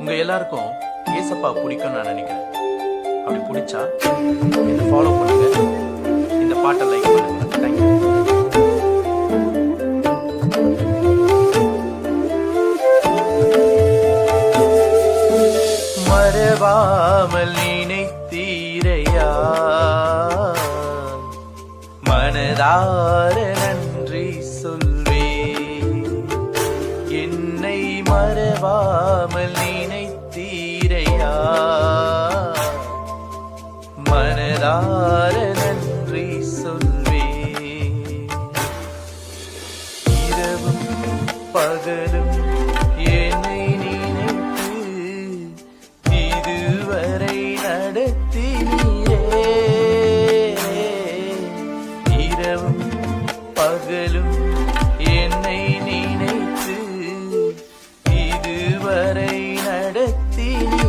உங்க எல்லாருக்கும் ஏசப்பா பிடிக்கும் நான் நினைக்கிறேன். அப்படி பிடிச்சா என்ன ஃபாலோ பண்ணுங்க, இந்த பாட்டை லைக் பண்ணுங்க. தேங்க்யூ. மறவாமல் நினைத்தீரையா, மனதார நன்றி சொல்வே. என்னை மறவாமல் நினைத்தீரையா, மனதார நன்றி சொல்வே. இரவும் பகலும் என்னை நினைத்து இதுவரை நடத்தினீரே. இரவும் பகலும் என்னை நினைத்து இதுவரை நடத்தினீரே.